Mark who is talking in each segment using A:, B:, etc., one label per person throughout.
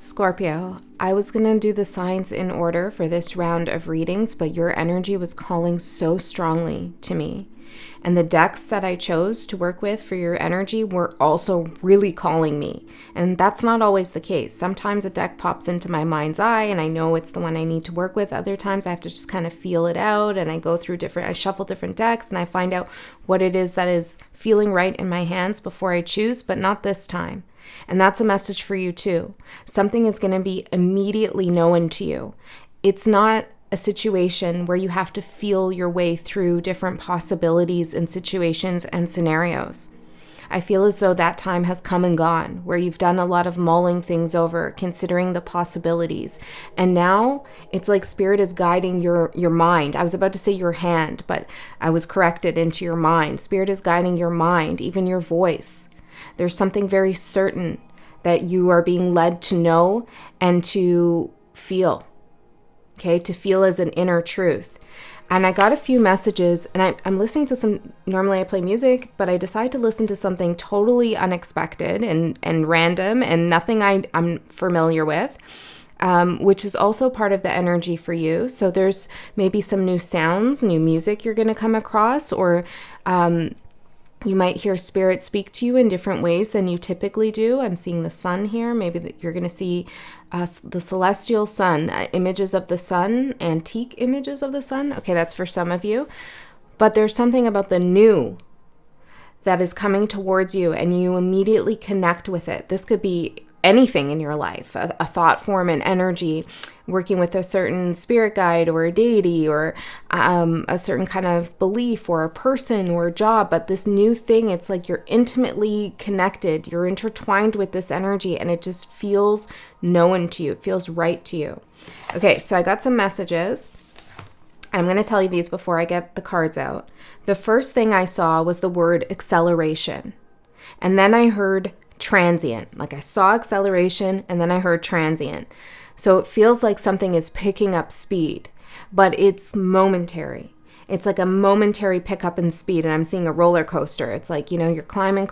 A: Scorpio, I was going to do the signs in order for this round of readings, but your energy was calling so strongly to me. And the decks that I chose to work with for your energy were also really calling me. And that's not always the case. Sometimes a deck pops into my mind's eye and I know it's the one I need to work with. Other times I have to just kind of feel it out, and I go through I shuffle different decks and I find out what it is that is feeling right in my hands before I choose, but not this time. And that's a message for you too. Something is going to be immediately known to you. It's not a situation where you have to feel your way through different possibilities and situations and scenarios. I feel as though that time has come and gone, where you've done a lot of mulling things over, considering the possibilities. And now it's like Spirit is guiding your mind. I was about to say your hand, but I was corrected into your mind. Spirit is guiding your mind, even your voice. There's something very certain that you are being led to know and to feel. Okay, to feel as an inner truth. And I got a few messages, and I'm listening to normally I play music, but I decided to listen to something totally unexpected and random and nothing I'm familiar with, which is also part of the energy for you. So there's maybe some new sounds, new music you're going to come across, or you might hear Spirit speak to you in different ways than you typically do. I'm seeing the sun here. Maybe you're going to see the celestial sun, images of the sun, antique images of the sun. Okay, that's for some of you. But there's something about the new that is coming towards you, and you immediately connect with it. This could be anything in your life, a thought form, an energy, working with a certain spirit guide or a deity, or a certain kind of belief, or a person or a job. But this new thing, it's like you're intimately connected, you're intertwined with this energy, and it just feels known to you. It feels right to you. Okay, so I got some messages. I'm going to tell you these before I get the cards out. The first thing I saw was the word acceleration. And then I heard transient. Like I saw acceleration and then I heard transient. So it feels like something is picking up speed, but it's momentary. It's like a momentary pickup in speed, and I'm seeing a roller coaster. It's like, you're climbing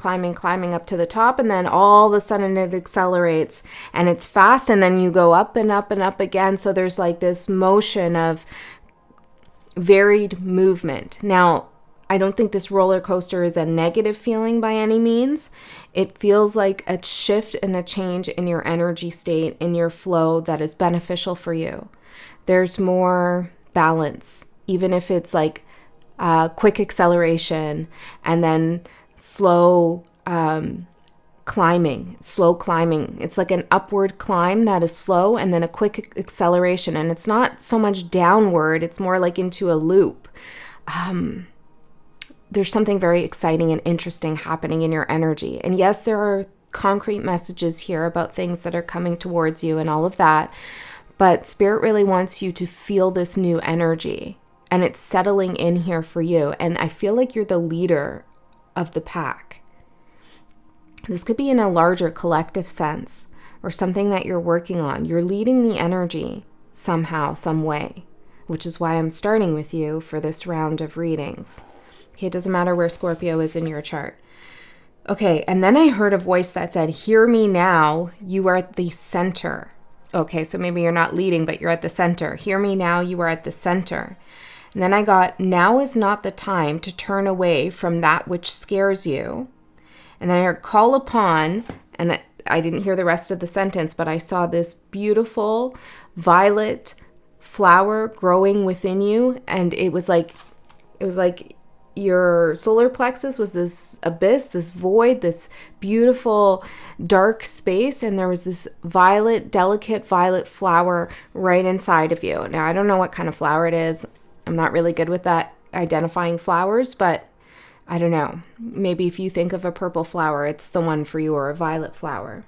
A: up to the top, and then all of a sudden it accelerates and it's fast, and then you go up and up and up again. So there's like this motion of varied movement. Now, I don't think this roller coaster is a negative feeling by any means. It feels like a shift and a change in your energy state, in your flow, that is beneficial for you. There's more balance, even if it's like quick acceleration and then slow climbing. It's like an upward climb that is slow, and then a quick acceleration. And it's not so much downward, it's more like into a loop. There's something very exciting and interesting happening in your energy. And yes, there are concrete messages here about things that are coming towards you and all of that. But Spirit really wants you to feel this new energy, and it's settling in here for you. And I feel like you're the leader of the pack. This could be in a larger collective sense, or something that you're working on. You're leading the energy somehow, some way, which is why I'm starting with you for this round of readings. Okay, it doesn't matter where Scorpio is in your chart. Okay, and then I heard a voice that said, "Hear me now, you are at the center." Okay, so maybe you're not leading, but you're at the center. Hear me now, you are at the center. And then I got, "Now is not the time to turn away from that which scares you." And then I heard, "Call upon," and I didn't hear the rest of the sentence, but I saw this beautiful violet flower growing within you, and it was like your solar plexus was this abyss, this void, this beautiful dark space, and there was this delicate violet flower right inside of you. Now, I don't know what kind of flower it is. I'm not really good with that, identifying flowers, but I don't know. Maybe if you think of a purple flower, it's the one for you, or a violet flower.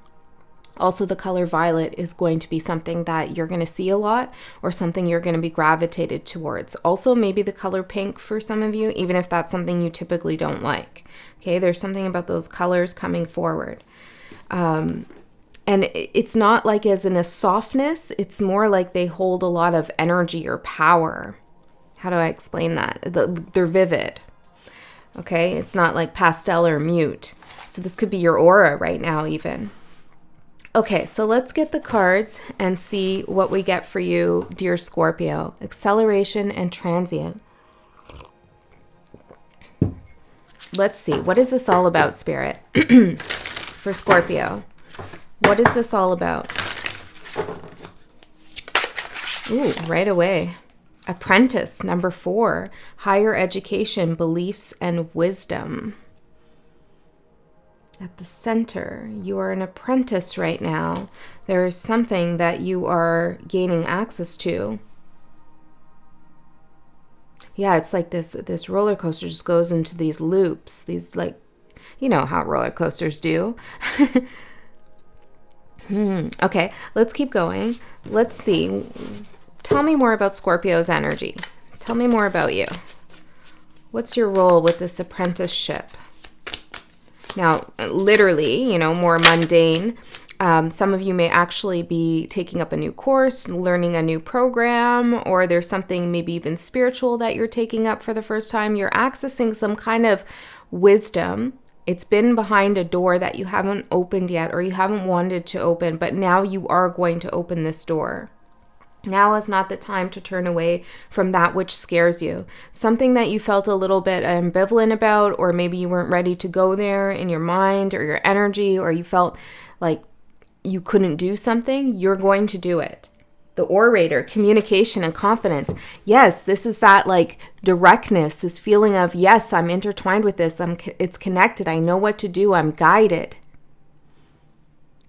A: Also, the color violet is going to be something that you're going to see a lot, or something you're going to be gravitated towards. Also, maybe the color pink for some of you, even if that's something you typically don't like. Okay, there's something about those colors coming forward. And it's not like as in a softness, it's more like they hold a lot of energy or power. How do I explain that? They're vivid. Okay, it's not like pastel or mute. So this could be your aura right now even. Okay, so let's get the cards and see what we get for you, dear Scorpio. Acceleration and transient. Let's see. What is this all about, Spirit? For Scorpio. What is this all about? Ooh, right away. Apprentice, number 4. Higher education, beliefs, and wisdom. At the center, you are an apprentice right now. There is something that you are gaining access to. Yeah, it's like this roller coaster just goes into these loops. These, like, you know how roller coasters do. Okay, let's keep going. Let's see. Tell me more about Scorpio's energy. Tell me more about you. What's your role with this apprenticeship? Now, literally, you know, more mundane. Some of you may actually be taking up a new course, learning a new program, or there's something maybe even spiritual that you're taking up for the first time. You're accessing some kind of wisdom. It's been behind a door that you haven't opened yet, or you haven't wanted to open, but now you are going to open this door. Now is not the time to turn away from that which scares you. Something that you felt a little bit ambivalent about, or maybe you weren't ready to go there in your mind or your energy, or you felt like you couldn't do something, you're going to do it. The orator, communication and confidence. Yes, this is that like directness, this feeling of, yes, I'm intertwined with this. It's connected. I know what to do. I'm guided.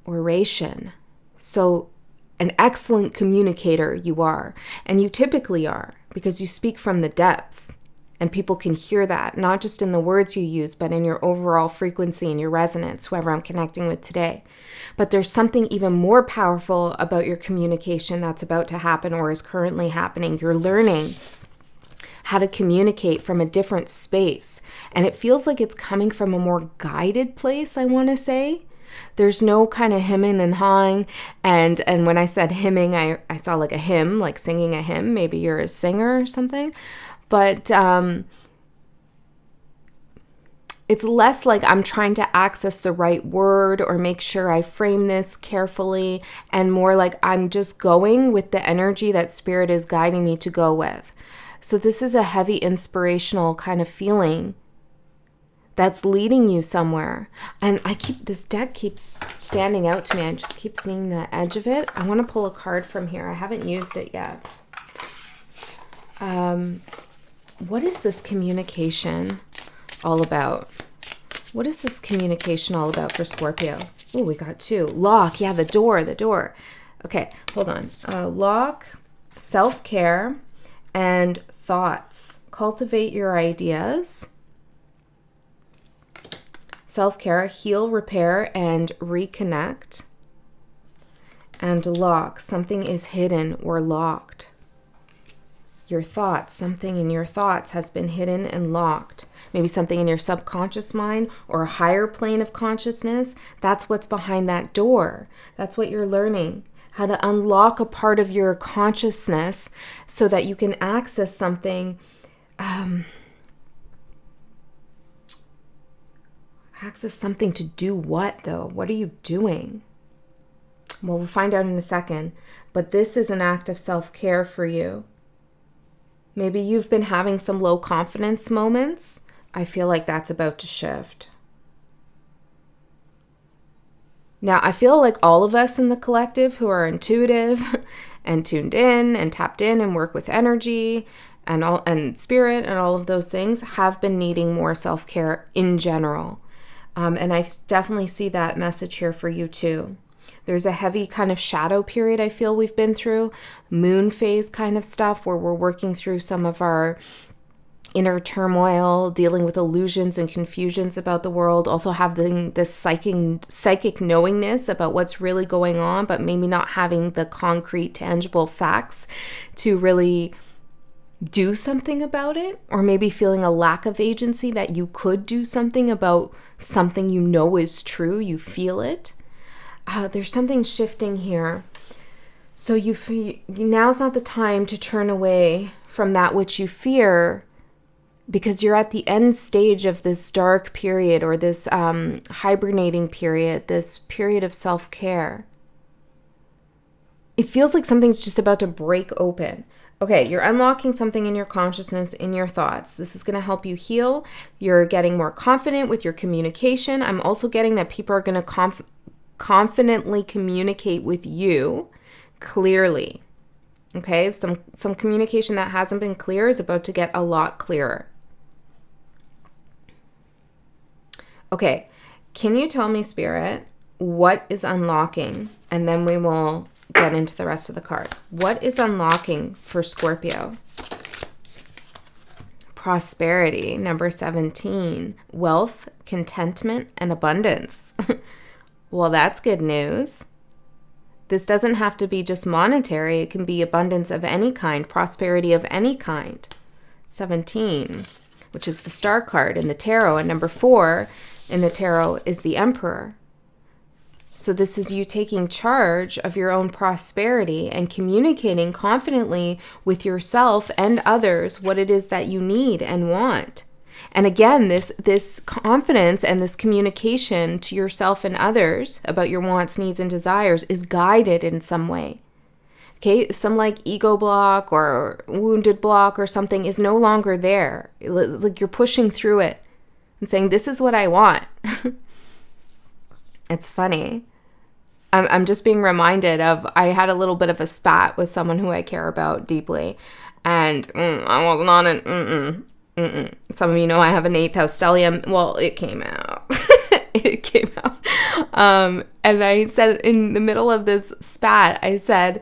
A: Oration. So an excellent communicator you are, and you typically are, because you speak from the depths, and people can hear that, not just in the words you use, but in your overall frequency and your resonance, whoever I'm connecting with today. But there's something even more powerful about your communication that's about to happen or is currently happening. You're learning how to communicate from a different space, and it feels like it's coming from a more guided place, I want to say. There's no kind of hemming and hawing. And when I said hymning, I saw like a hymn, like singing a hymn. Maybe you're a singer or something. But it's less like I'm trying to access the right word or make sure I frame this carefully, and more like I'm just going with the energy that Spirit is guiding me to go with. So this is a heavy inspirational kind of feeling that's leading you somewhere. And this deck keeps standing out to me. I just keep seeing the edge of it. I want to pull a card from here. I haven't used it yet. What is this communication all about? What is this communication all about for Scorpio? Oh, we got 2. Lock. Yeah, the door. Okay, hold on. Lock, self-care, and thoughts. Cultivate your ideas. Self-care, heal, repair, and reconnect. And lock, something is hidden or locked. Your thoughts, something in your thoughts has been hidden and locked. Maybe something in your subconscious mind or a higher plane of consciousness. That's what's behind that door. That's what you're learning. How to unlock a part of your consciousness so that you can access something. Access something to do what, though? What are you doing? Well, we'll find out in a second. But this is an act of self-care for you. Maybe you've been having some low confidence moments. I feel like that's about to shift. Now, I feel like all of us in the collective who are intuitive and tuned in and tapped in and work with energy and spirit and all of those things have been needing more self-care in general. And I definitely see that message here for you too. There's a heavy kind of shadow period I feel we've been through, moon phase kind of stuff where we're working through some of our inner turmoil, dealing with illusions and confusions about the world, also having this psychic knowingness about what's really going on, but maybe not having the concrete, tangible facts to really do something about it, or maybe feeling a lack of agency that you could do something about something you know is true, you feel it. There's something shifting here. So now's not the time to turn away from that which you fear, because you're at the end stage of this dark period or this hibernating period, this period of self-care. it feels like something's just about to break open. Okay, you're unlocking something in your consciousness, in your thoughts. This is going to help you heal. You're getting more confident with your communication. I'm also getting that people are going to confidently communicate with you clearly. Okay, some communication that hasn't been clear is about to get a lot clearer. Okay, can you tell me, Spirit, what is unlocking? And then we will get into the rest of the cards. What is unlocking for Scorpio? Prosperity, number 17. Wealth, contentment, and abundance. Well, that's good news. This doesn't have to be just monetary. It can be abundance of any kind, prosperity of any kind. 17, which is the star card in the tarot. And number 4 in the tarot is the Emperor. So this is you taking charge of your own prosperity and communicating confidently with yourself and others what it is that you need and want. And again, this confidence and this communication to yourself and others about your wants, needs, and desires is guided in some way. Okay, some like ego block or wounded block or something is no longer there. Like you're pushing through it and saying, this is what I want. It's funny. I'm just being reminded of, I had a little bit of a spat with someone who I care about deeply. And I was not an Some of you know I have an 8th house stellium. Well, it came out. It came out. And I said in the middle of this spat, they said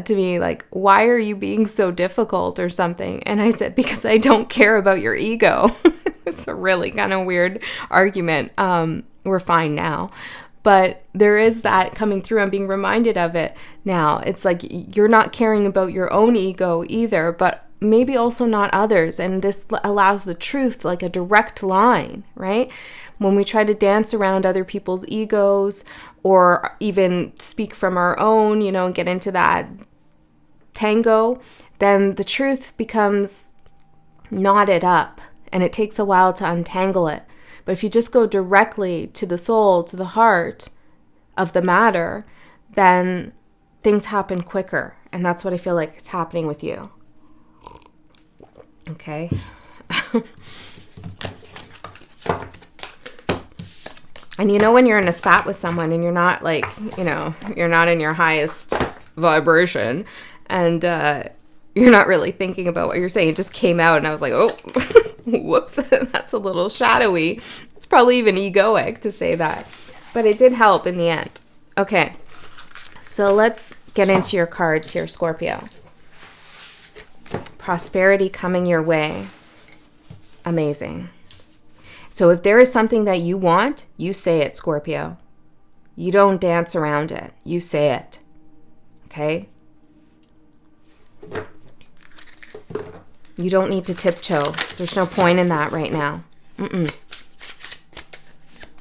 A: to me, like, why are you being so difficult or something? And I said, because I don't care about your ego. It's a really kind of weird argument. We're fine now. But there is that coming through. I'm being reminded of it now. It's like you're not caring about your own ego either, but maybe also not others. And this allows the truth, like a direct line, right? When we try to dance around other people's egos or even speak from our own, and get into that tango, then the truth becomes knotted up and it takes a while to untangle it. But if you just go directly to the soul, to the heart of the matter, then things happen quicker. And that's what I feel like is happening with you. Okay. And when you're in a spat with someone and you're not like, you're not in your highest vibration and you're not really thinking about what you're saying. It just came out and I was like, oh, whoops, that's a little shadowy. It's probably even egoic to say that, but it did help in the end. Okay, so let's get into your cards here, Scorpio. Prosperity coming your way. Amazing. So if there is something that you want, you say it, Scorpio. You don't dance around it. You say it. Okay? You don't need to tiptoe. There's no point in that right now.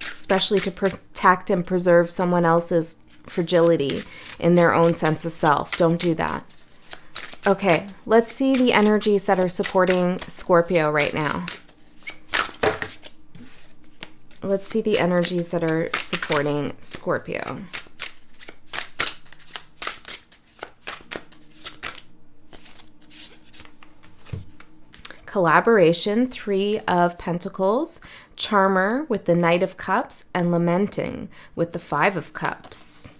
A: Especially to protect and preserve someone else's fragility in their own sense of self. Don't do that. Okay, let's see the energies that are supporting Scorpio right now. Let's see the energies that are supporting Scorpio. Collaboration, 3 of Pentacles, Charmer with the Knight of Cups, and Lamenting with the 5 of Cups.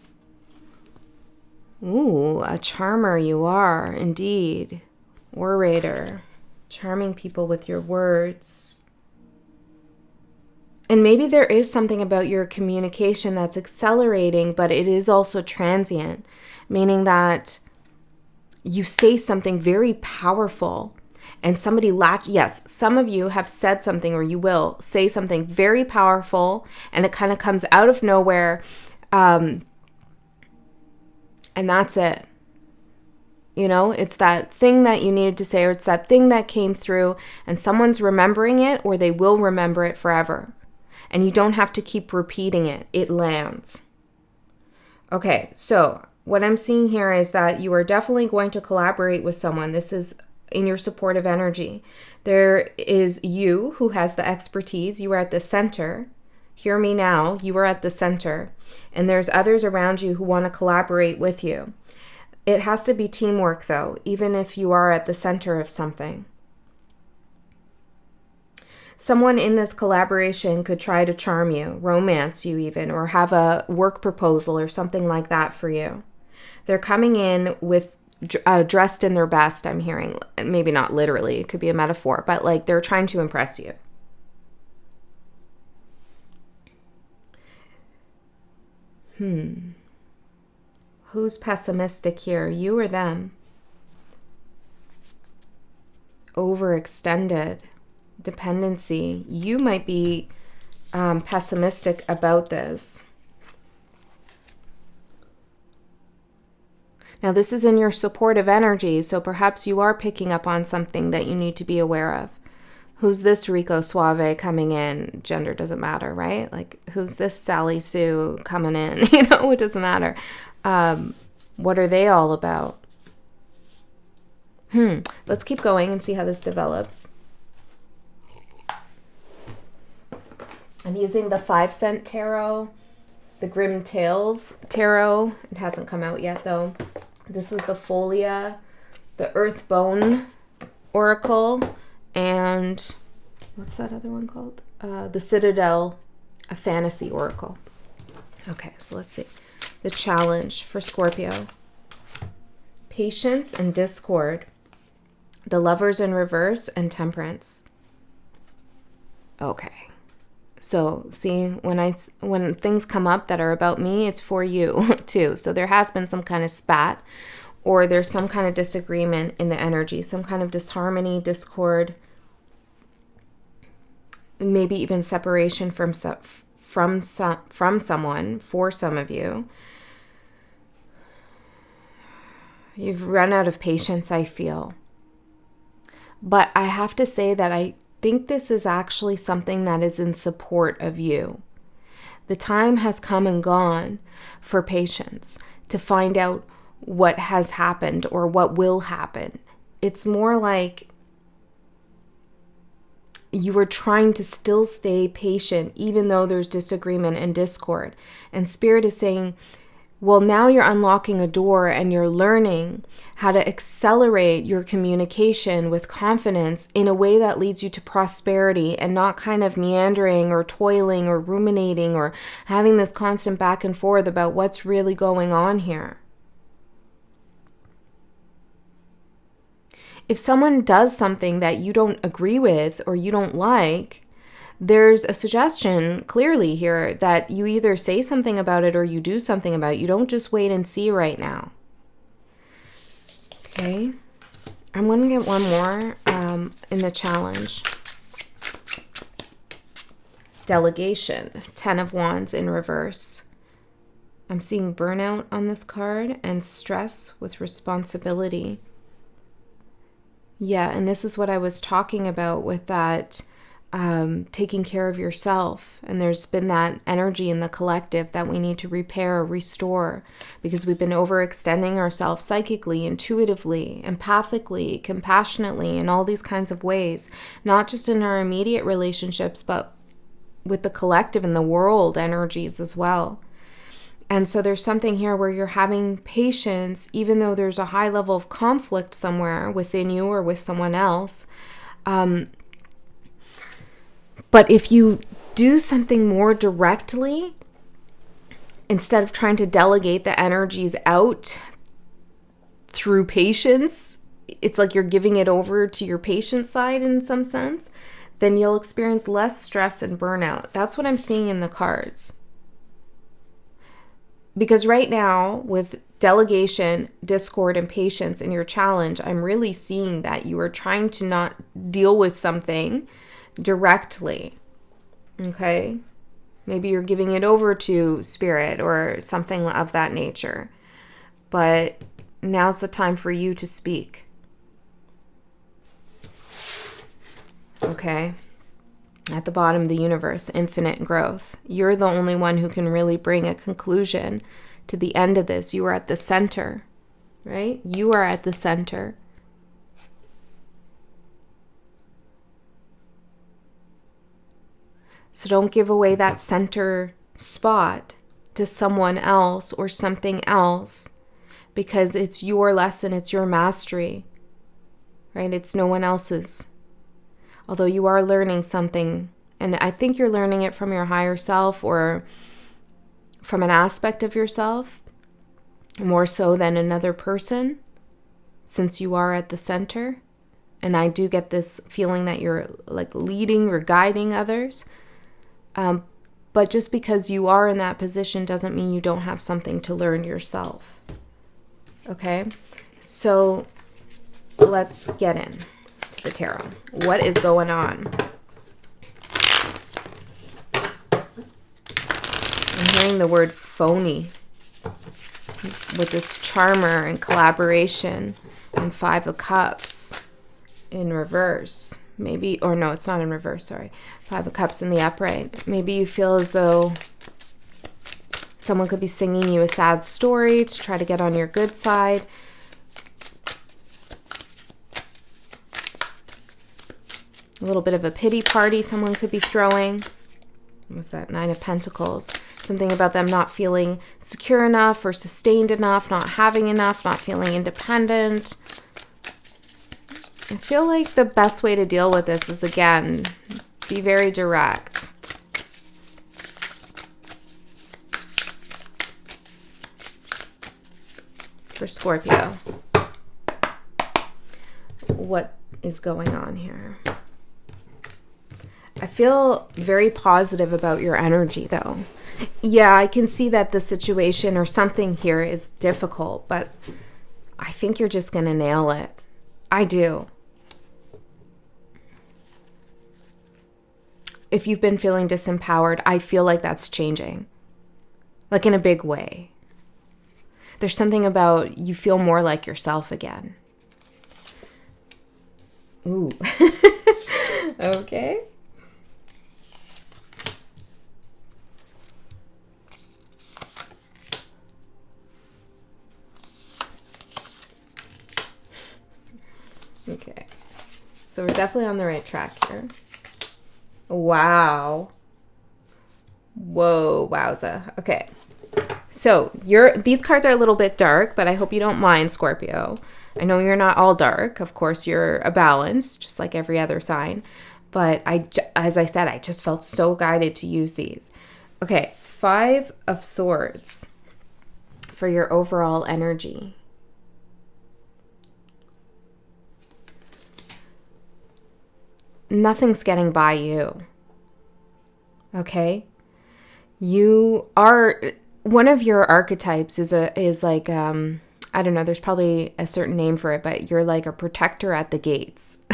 A: Ooh, a charmer you are, indeed. Orator, charming people with your words. And maybe there is something about your communication that's accelerating, but it is also transient, meaning that you say something very powerful and somebody yes, some of you have said something, or you will say something very powerful and it kind of comes out of nowhere. And that's it. It's that thing that you needed to say, or it's that thing that came through and someone's remembering it, or they will remember it forever. And you don't have to keep repeating it. It lands. Okay, so what I'm seeing here is that you are definitely going to collaborate with someone. This is in your supportive energy. There is you who has the expertise. You are at the center. Hear me now. You are at the center. And there's others around you who want to collaborate with you. It has to be teamwork, though, even if you are at the center of something. Someone in this collaboration could try to charm you, romance you even, or have a work proposal or something like that for you. They're coming in with dressed in their best, I'm hearing. Maybe not literally, it could be a metaphor, but like they're trying to impress you. Who's pessimistic here, you or them? Overextended. Dependency. You might be pessimistic about this. Now, this is in your supportive energy, so perhaps you are picking up on something that you need to be aware of. Who's this Rico Suave coming in? Gender doesn't matter, right? Like, who's this Sally Sue coming in? You know, it doesn't matter. What are they all about? Let's keep going and see how this develops. I'm using the 5 cent tarot, the Grim Tales tarot. It hasn't come out yet, though. This was the Folia, the Earthbone Oracle, and what's that other one called? The Citadel, a Fantasy Oracle. Okay, so let's see. The challenge for Scorpio. Patience and discord. The Lovers in reverse and Temperance. Okay. So see, when things come up that are about me, it's for you too. So there has been some kind of spat, or there's some kind of disagreement in the energy, some kind of disharmony, discord, maybe even separation from someone for some of you. You've run out of patience, I feel. But I have to say that I think this is actually something that is in support of you. The time has come and gone for patience to find out what has happened or what will happen. It's more like you are trying to still stay patient even though there's disagreement and discord. And Spirit is saying, well, now you're unlocking a door and you're learning how to accelerate your communication with confidence in a way that leads you to prosperity and not kind of meandering or toiling or ruminating or having this constant back and forth about what's really going on here. If someone does something that you don't agree with or you don't like, there's a suggestion clearly here that you either say something about it or you do something about it. You don't just wait and see right now. Okay. I'm going to get one more in the challenge. Delegation. 10 of Wands in reverse. I'm seeing burnout on this card and stress with responsibility. Yeah, and this is what I was talking about with that taking care of yourself. And there's been that energy in the collective that we need to repair or restore because we've been overextending ourselves psychically, intuitively, empathically, compassionately, in all these kinds of ways, not just in our immediate relationships, but with the collective and the world energies as well. And so there's something here where you're having patience, even though there's a high level of conflict somewhere within you or with someone else. But if you do something more directly, instead of trying to delegate the energies out through patience, it's like you're giving it over to your patient side in some sense, then you'll experience less stress and burnout. That's what I'm seeing in the cards. Because right now, with delegation, discord, and patience in your challenge, I'm really seeing that you are trying to not deal with something directly. Okay? Maybe you're giving it over to Spirit or something of that nature. But now's the time for you to speak. Okay? At the bottom of the universe, infinite growth. You're the only one who can really bring a conclusion to the end of this. You are at the center, right? You are at the center. So don't give away that center spot to someone else or something else because it's your lesson, it's your mastery, right? It's no one else's. Although you are learning something, and I think you're learning it from your higher self or from an aspect of yourself, more so than another person, since you are at the center. And I do get this feeling that you're like leading or guiding others. But just because you are in that position doesn't mean you don't have something to learn yourself. Okay? So let's get in to the tarot. What is going on? I'm hearing the word phony with this charmer and collaboration and 5 of Cups in reverse. Maybe, or no, it's not in reverse, sorry. 5 of Cups in the upright. Maybe you feel as though someone could be singing you a sad story to try to get on your good side. A little bit of a pity party someone could be throwing. What was that? 9 of Pentacles. Something about them not feeling secure enough or sustained enough, not having enough, not feeling independent. I feel like the best way to deal with this is, again, be very direct. For Scorpio, what is going on here? I feel very positive about your energy, though. Yeah, I can see that the situation or something here is difficult, but I think you're just going to nail it. I do. If you've been feeling disempowered, I feel like that's changing. Like in a big way. There's something about you feel more like yourself again. Ooh. Okay. Okay. So we're definitely on the right track here. Wow. Whoa, wowza. Okay. So these cards are a little bit dark, but I hope you don't mind, Scorpio. I know you're not all dark. Of course, you're a balance, just like every other sign. But as I said, I just felt so guided to use these. Okay, 5 of Swords for your overall energy. Nothing's getting by you. Okay? You are, one of your archetypes is like I don't know, there's probably a certain name for it, but you're like a protector at the gates.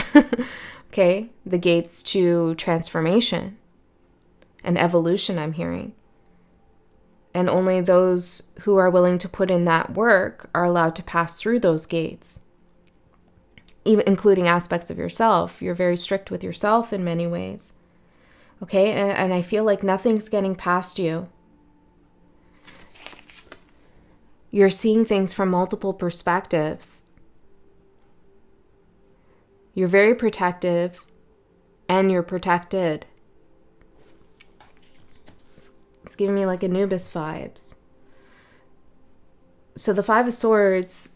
A: Okay? The gates to transformation and evolution, I'm hearing. And only those who are willing to put in that work are allowed to pass through those gates. Even including aspects of yourself. You're very strict with yourself in many ways. Okay? And I feel like nothing's getting past you. You're seeing things from multiple perspectives. You're very protective, and you're protected. It's giving me like Anubis vibes. So the 5 of Swords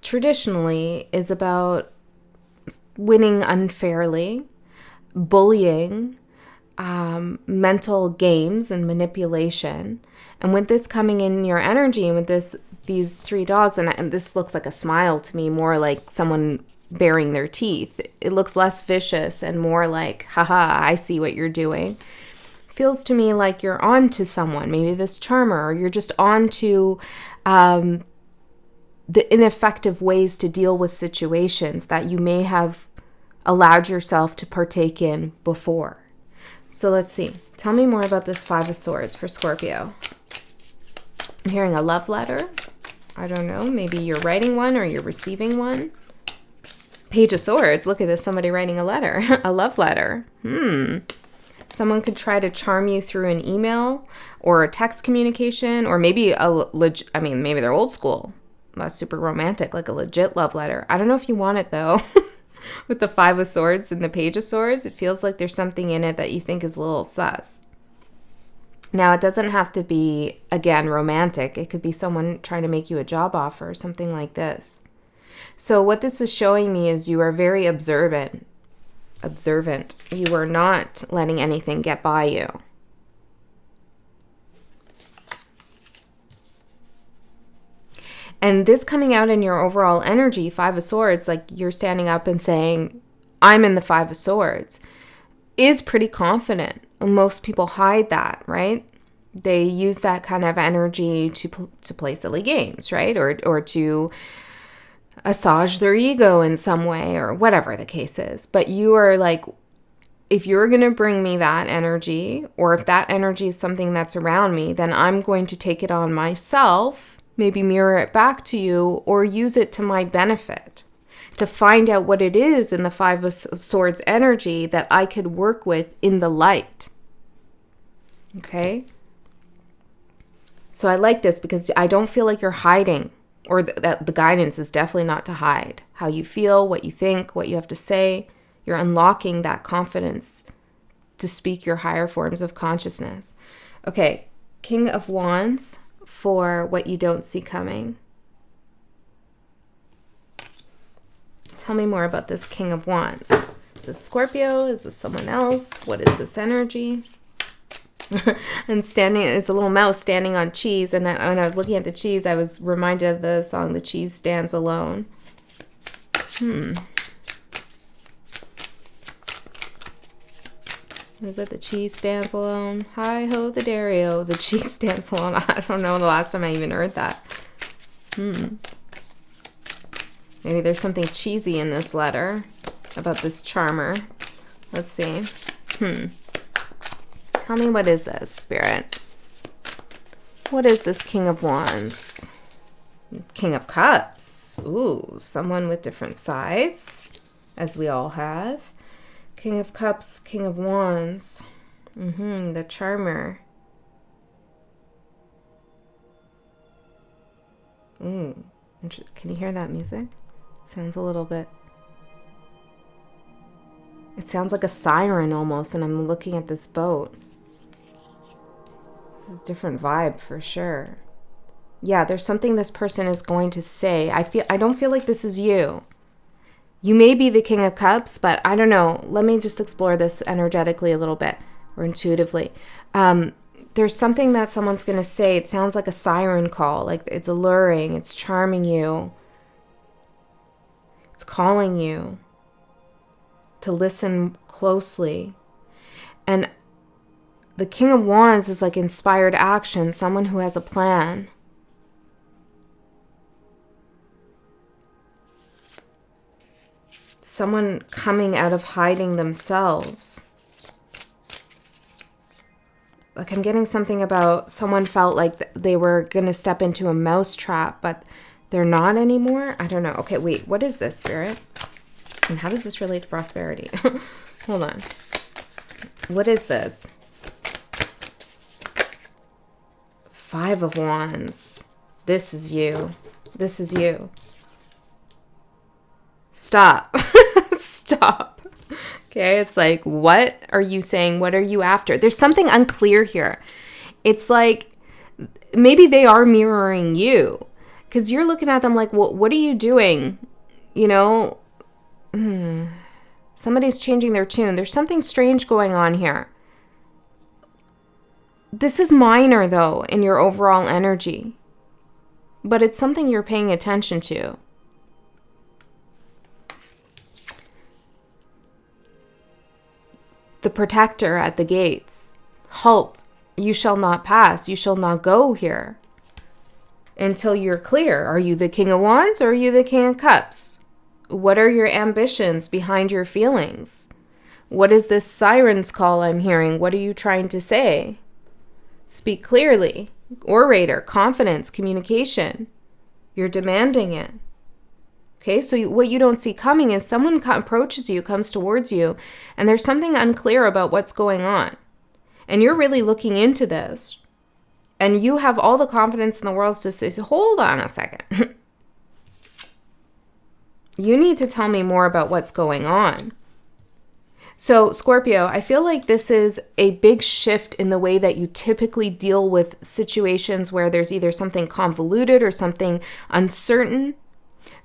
A: traditionally is about winning unfairly, bullying, mental games and manipulation. And with this coming in your energy, and with these 3 dogs, and this looks like a smile to me, more like someone baring their teeth. It looks less vicious and more like, haha, I see what you're doing. Feels to me like you're on to someone, maybe this charmer, or you're just on to the ineffective ways to deal with situations that you may have allowed yourself to partake in before. So let's see. Tell me more about this 5 of Swords for Scorpio. I'm hearing a love letter. I don't know. Maybe you're writing one or you're receiving one. Page of Swords. Look at this. Somebody writing a letter. A love letter. Someone could try to charm you through an email or a text communication, or maybe maybe they're old school. That's super romantic, like a legit love letter. I don't know if you want it though. With the 5 of Swords and the Page of Swords, it feels like there's something in it that you think is a little sus. Now, it doesn't have to be, again, romantic. It could be someone trying to make you a job offer, something like this. So what this is showing me is you are very observant. You are not letting anything get by you. And this coming out in your overall energy, Five of Swords, like you're standing up and saying, I'm in the Five of Swords, is pretty confident. Most people hide that, right? They use that kind of energy to play silly games, right? Or to assuage their ego in some way, or whatever the case is. But you are like, if you're going to bring me that energy, or if that energy is something that's around me, then I'm going to take it on myself, maybe mirror it back to you, or use it to my benefit to find out what it is in the Five of Swords energy that I could work with in the light. Okay? So I like this because I don't feel like you're hiding, or that the guidance is definitely not to hide how you feel, what you think, what you have to say. You're unlocking that confidence to speak your higher forms of consciousness. Okay, King of Wands for what you don't see coming. Tell me more about this King of Wands. Is this Scorpio? Is this someone else? What is this energy? And it's a little mouse standing on cheese. And when I was looking at the cheese, I was reminded of the song, The Cheese Stands Alone. Is it The Cheese Stands Alone? Hi-ho, the dairy-o, the cheese stands alone. I don't know the last time I even heard that. Maybe there's something cheesy in this letter about this charmer. Let's see. Tell me, what is this, Spirit? What is this King of Wands? King of Cups. Ooh, someone with different sides, as we all have. King of Cups, King of Wands. The charmer. Ooh, can you hear that music? Sounds a little bit... It sounds like a siren almost, and I'm looking at this boat. It's a different vibe for sure. Yeah, there's something this person is going to say. I don't feel like this is you. You may be the King of Cups, but I don't know. Let me just explore this energetically a little bit, or intuitively. There's something that someone's going to say. It sounds like a siren call, like it's alluring, it's charming you. It's calling you to listen closely. And the King of Wands is like inspired action, someone who has a plan. Someone coming out of hiding themselves. Like I'm getting something about someone felt like they were going to step into a mousetrap, but they're not anymore. I don't know. Okay, wait. What is this, Spirit? And how does this relate to prosperity? Hold on. What is this? Five of Wands. This is you. This is you. Stop. Stop. Okay, it's like, what are you saying? What are you after? There's something unclear here. It's like, maybe they are mirroring you. Because you're looking at them like, well, what are you doing? You know, somebody's changing their tune. There's something strange going on here. This is minor, though, in your overall energy. But it's something you're paying attention to. The protector at the gates. Halt. You shall not pass. You shall not go here. Until you're clear. Are you the King of Wands or are you the King of Cups? What are your ambitions behind your feelings? What is this siren's call I'm hearing? What are you trying to say? Speak clearly. Orator, confidence, communication. You're demanding it. Okay, so what you don't see coming is someone approaches you, comes towards you, and there's something unclear about what's going on. And you're really looking into this. And you have all the confidence in the world to say, hold on a second. You need to tell me more about what's going on. So Scorpio, I feel like this is a big shift in the way that you typically deal with situations where there's either something convoluted or something uncertain.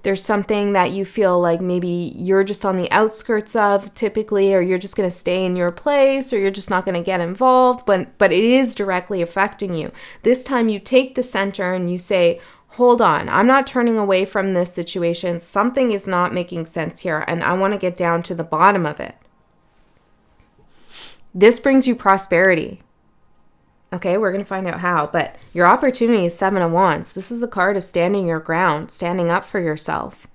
A: There's something that you feel like maybe you're just on the outskirts of typically, or you're just going to stay in your place, or you're just not going to get involved, but it is directly affecting you. This time you take the center and you say, hold on, I'm not turning away from this situation. Something is not making sense here, and I want to get down to the bottom of it. This brings you prosperity. Okay, we're going to find out how, but your opportunity is 7 of Wands. This is a card of standing your ground, standing up for yourself,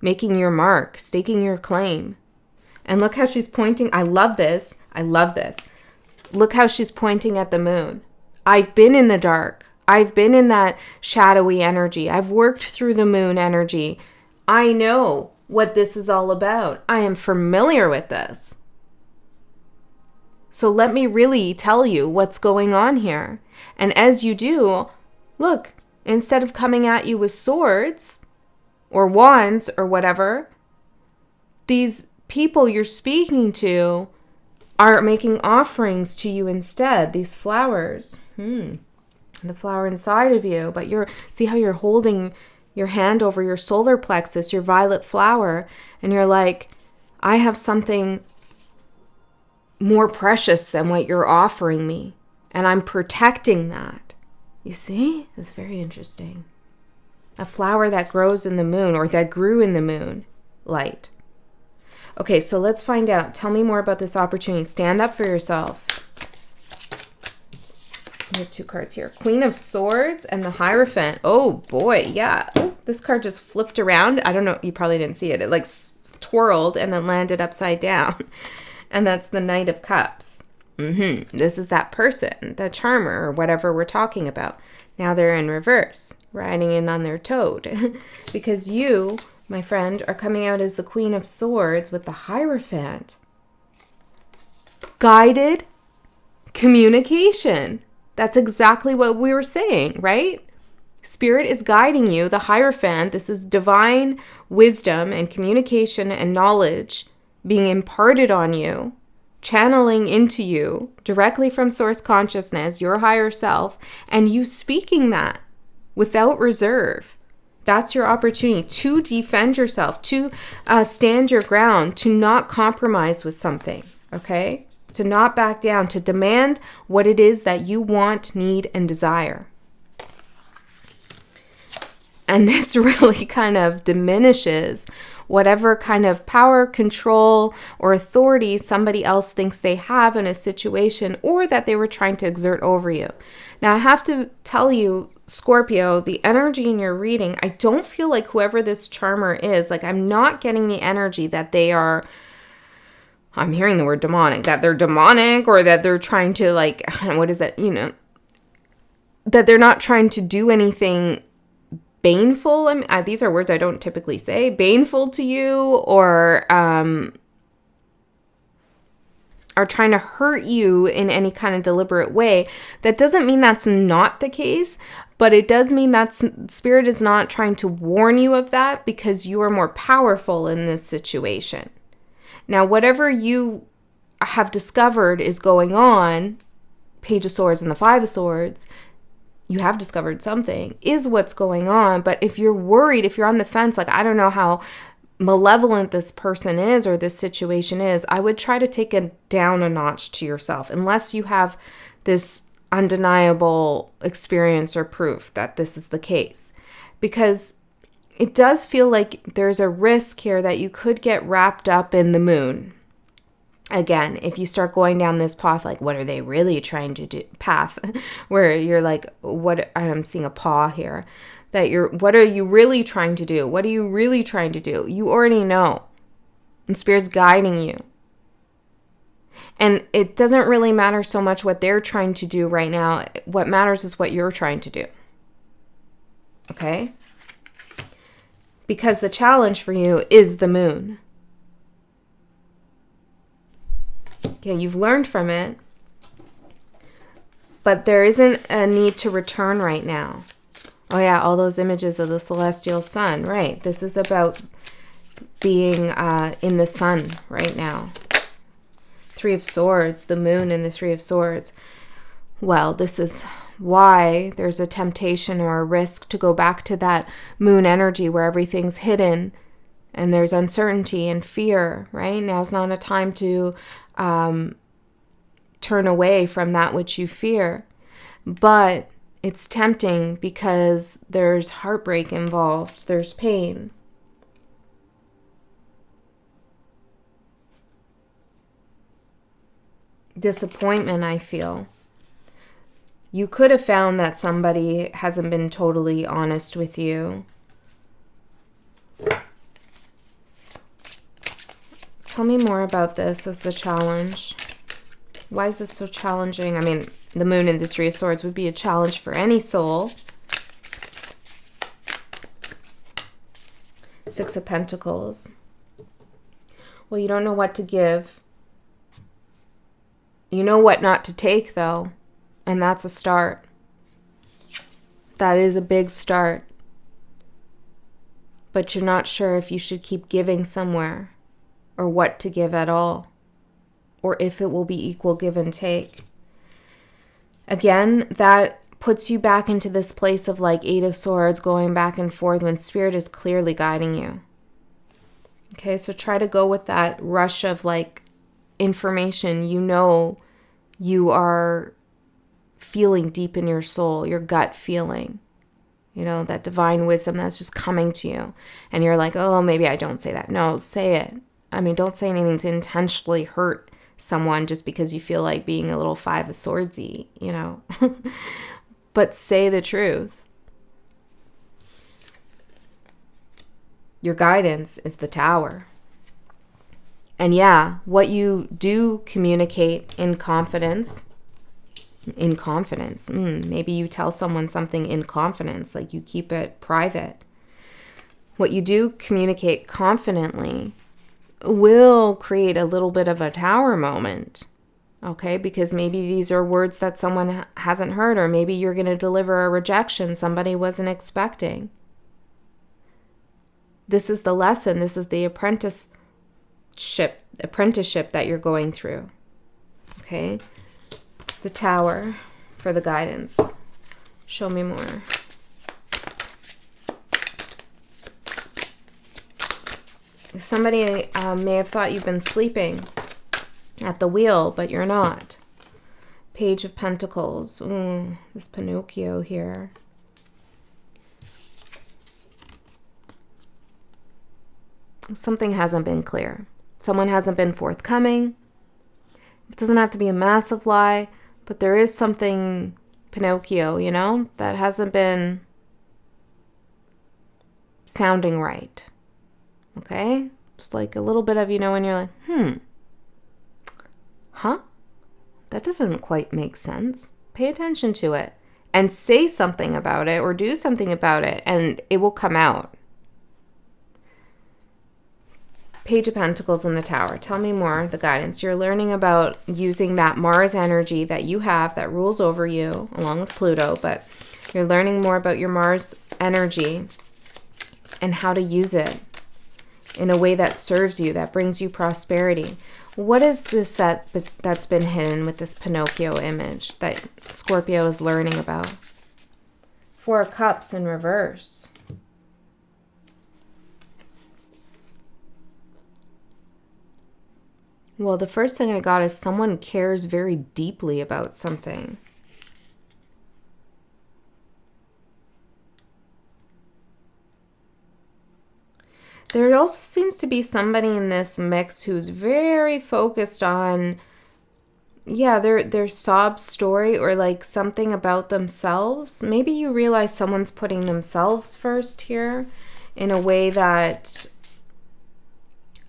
A: making your mark, staking your claim. And look how she's pointing. I love this. I love this. Look how she's pointing at the moon. I've been in the dark. I've been in that shadowy energy. I've worked through the moon energy. I know what this is all about. I am familiar with this. So let me really tell you what's going on here. And as you do, look, instead of coming at you with swords or wands or whatever, these people you're speaking to are making offerings to you instead. These flowers, the flower inside of you, but see how you're holding your hand over your solar plexus, your violet flower, and you're like, I have something more precious than what you're offering me, and I'm protecting that. You see? That's very interesting. A flower that grows in the moon, or that grew in the moon light. Okay, so let's find out. Tell me more about this opportunity. Stand up for yourself. We have 2 cards here. Queen of Swords and the Hierophant. Oh boy, yeah. Oh, this card just flipped around. I don't know, you probably didn't see it. It like twirled and then landed upside down. And that's the Knight of Cups. This is that person, the charmer, or whatever we're talking about. Now they're in reverse, riding in on their toad. Because you, my friend, are coming out as the Queen of Swords with the Hierophant. Guided communication. That's exactly what we were saying, right? Spirit is guiding you. The Hierophant, this is divine wisdom and communication and knowledge being imparted on you, channeling into you directly from source consciousness, your higher self, and you speaking that without reserve. That's your opportunity to defend yourself, to stand your ground, to not compromise with something, okay? To not back down, to demand what it is that you want, need, and desire. And this really kind of diminishes whatever kind of power, control, or authority somebody else thinks they have in a situation, or that they were trying to exert over you. Now, I have to tell you, Scorpio, the energy in your reading, I don't feel like whoever this charmer is, like I'm not getting the energy that they are, I'm hearing the word demonic, that they're demonic, or that they're trying to like, what is that, that they're not trying to do anything baneful. I mean, these are words I don't typically say. Baneful to you, or are trying to hurt you in any kind of deliberate way. That doesn't mean that's not the case, but it does mean that Spirit is not trying to warn you of that, because you are more powerful in this situation. Now, whatever you have discovered is going on, Page of Swords and the 5 of Swords, you have discovered something, is what's going on. But if you're worried, if you're on the fence, like, I don't know how malevolent this person is or this situation is, I would try to take it down a notch to yourself, unless you have this undeniable experience or proof that this is the case. Because it does feel like there's a risk here that you could get wrapped up in the moon. Again, if you start going down this path, like, what are they really trying to do? Path where you're like, what? I'm seeing a paw here. What are you really trying to do? What are you really trying to do? You already know. And Spirit's guiding you. And it doesn't really matter so much what they're trying to do right now. What matters is what you're trying to do. Okay? Because the challenge for you is the moon. Okay, you've learned from it, but there isn't a need to return right now. Oh yeah, all those images of the celestial sun, right? This is about being in the sun right now. Three of Swords, the Moon and the Three of Swords. Well, this is why there's a temptation or a risk to go back to that Moon energy where everything's hidden and there's uncertainty and fear, right? Now's not a time to turn away from that which you fear. But it's tempting because there's heartbreak involved, there's pain. Disappointment, I feel. You could have found that somebody hasn't been totally honest with you. Tell me more about this as the challenge. Why is this so challenging? I mean, the Moon and the Three of Swords would be a challenge for any soul. Six of Pentacles. Well, you don't know what to give. You know what not to take, though. And that's a start. That is a big start. But you're not sure if you should keep giving somewhere or what to give at all, or if it will be equal give and take. Again, that puts you back into this place of like Eight of Swords going back and forth when Spirit is clearly guiding you. Okay, so try to go with that rush of like information you are feeling deep in your soul, your gut feeling, that divine wisdom that's just coming to you. And you're like, oh, maybe I don't say that. No, say it. I mean, don't say anything to intentionally hurt someone just because you feel like being a little Five of Swordsy, but say the truth. Your guidance is the Tower. And yeah, what you do communicate in confidence, maybe you tell someone something in confidence, like you keep it private. What you do communicate confidently will create a little bit of a Tower moment, okay? Because maybe these are words that someone hasn't heard, or maybe you're going to deliver a rejection somebody wasn't expecting. This is the lesson. This is the apprenticeship that you're going through, okay? The Tower for the guidance. Show me more. Somebody may have thought you've been sleeping at the wheel, but you're not. Page of Pentacles. Ooh, this Pinocchio here. Something hasn't been clear. Someone hasn't been forthcoming. It doesn't have to be a massive lie, but there is something Pinocchio, that hasn't been sounding right. Okay? Just like a little bit of, when you're like, that doesn't quite make sense. Pay attention to it and say something about it or do something about it, and it will come out. Page of Pentacles in the Tower. Tell me more, the guidance. You're learning about using that Mars energy that you have that rules over you, along with Pluto, but you're learning more about your Mars energy and how to use it in a way that serves you, that brings you prosperity. What is this that's been hidden with this Pinocchio image that Scorpio is learning about? Four of Cups in reverse. Well, the first thing I got is someone cares very deeply about something. There also seems to be somebody in this mix who's very focused on, their sob story or like something about themselves. Maybe you realize someone's putting themselves first here in a way that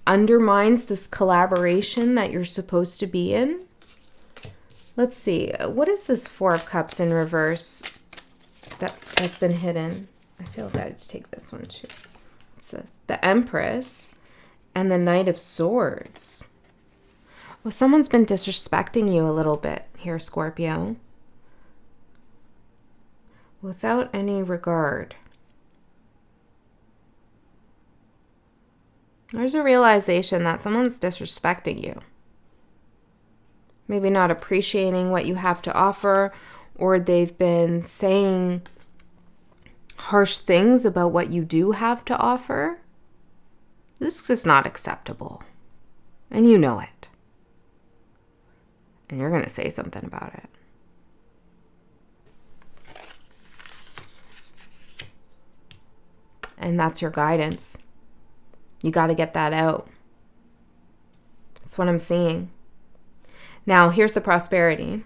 A: undermines this collaboration that you're supposed to be in. Let's see. What is this Four of Cups in reverse that's been hidden? I feel like I had to take this one too. What's this? The Empress and the Knight of Swords. Well, someone's been disrespecting you a little bit here, Scorpio. Without any regard. There's a realization that someone's disrespecting you. maybe not appreciating what you have to offer, or they've been saying harsh things about what you do have to offer. This is not acceptable. And you know it. And you're going to say something about it. And that's your guidance. You got to get that out. That's what I'm seeing. Now, here's the prosperity.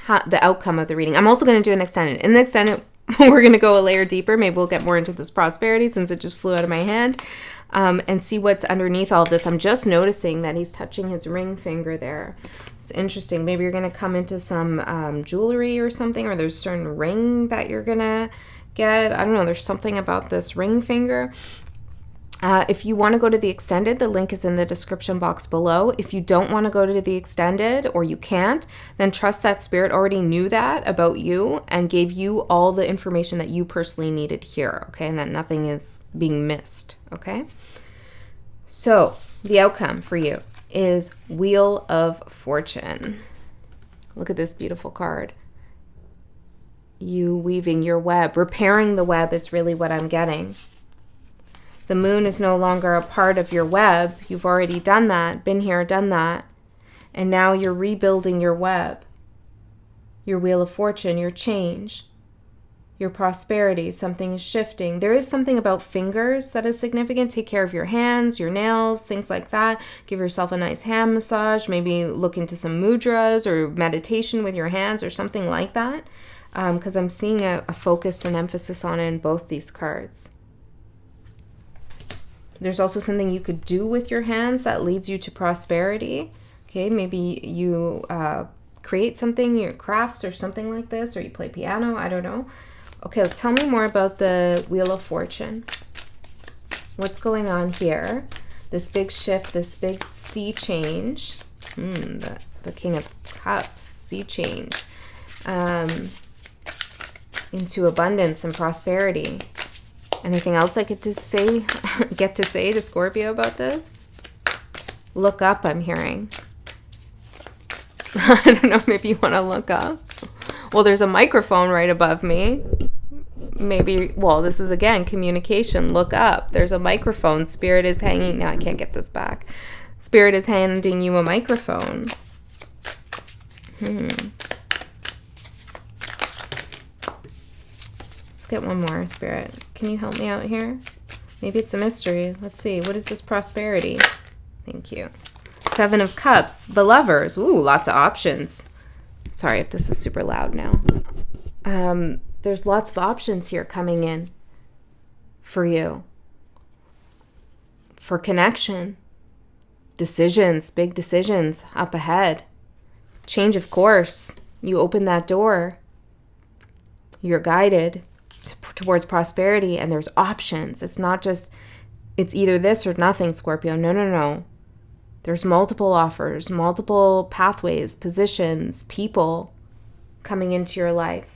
A: The outcome of the reading. I'm also going to do an extended. In the extended, we're going to go a layer deeper. Maybe we'll get more into this prosperity since it just flew out of my hand. And see what's underneath all of this. I'm just noticing that he's touching his ring finger there. It's interesting. Maybe you're going to come into some jewelry or something, or there's a certain ring that you're going to get. I don't know. There's something about this ring finger. If you want to go to the extended, the link is in the description box below. If you don't want to go to the extended, or you can't, then trust that Spirit already knew that about you and gave you all the information that you personally needed here, okay? And that nothing is being missed, okay? So the outcome for you is Wheel of Fortune. Look at this beautiful card. You weaving your web, repairing the web is really what I'm getting. The moon is no longer a part of your web. You've already done that, been here, done that. And now you're rebuilding your web. Your Wheel of Fortune, your change, your prosperity, something is shifting. There is something about fingers that is significant. Take care of your hands, your nails, things like that. Give yourself a nice hand massage. Maybe look into some mudras or meditation with your hands or something like that. Because I'm seeing a focus and emphasis on it in both these cards. There's also something you could do with your hands that leads you to prosperity. Okay, maybe you create something, your crafts or something like this, or you play piano, I don't know. Okay, tell me more about the Wheel of Fortune. What's going on here? This big shift, this big sea change. The King of Cups, sea change. Into abundance and prosperity. Anything else I get to say to Scorpio about this? Look up, I'm hearing. I don't know, maybe you want to look up. Well, there's a microphone right above me. Maybe, well, this is, again, communication. Look up. There's a microphone. Spirit is hanging. Now I can't get this back. Spirit is handing you a microphone. Let's get one more, Spirit. Can you help me out here? Maybe it's a mystery. Let's see. What is this prosperity? Thank you. 7 of Cups. The Lovers. Ooh, lots of options. Sorry if this is super loud now. There's lots of options here coming in for you. For connection. Decisions. Big decisions up ahead. Change of course. You open that door. You're guided towards prosperity, and there's options. It's not just, it's either this or nothing, Scorpio. No. There's multiple offers, multiple pathways, positions, people coming into your life.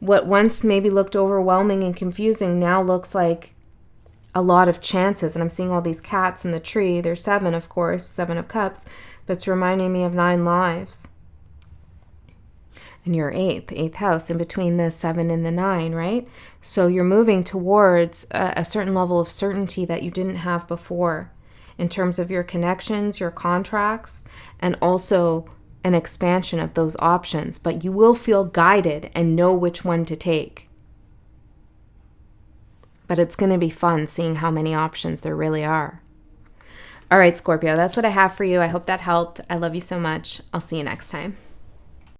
A: What once maybe looked overwhelming and confusing now looks like a lot of chances. And I'm seeing all these cats in the tree. There's 7, of course, 7 of Cups, but it's reminding me of 9 lives. And your eighth house, in between the 7 and the 9, right? So you're moving towards a certain level of certainty that you didn't have before in terms of your connections, your contracts, and also an expansion of those options. But you will feel guided and know which one to take. But it's going to be fun seeing how many options there really are. All right, Scorpio, that's what I have for you. I hope that helped. I love you so much. I'll see you next time.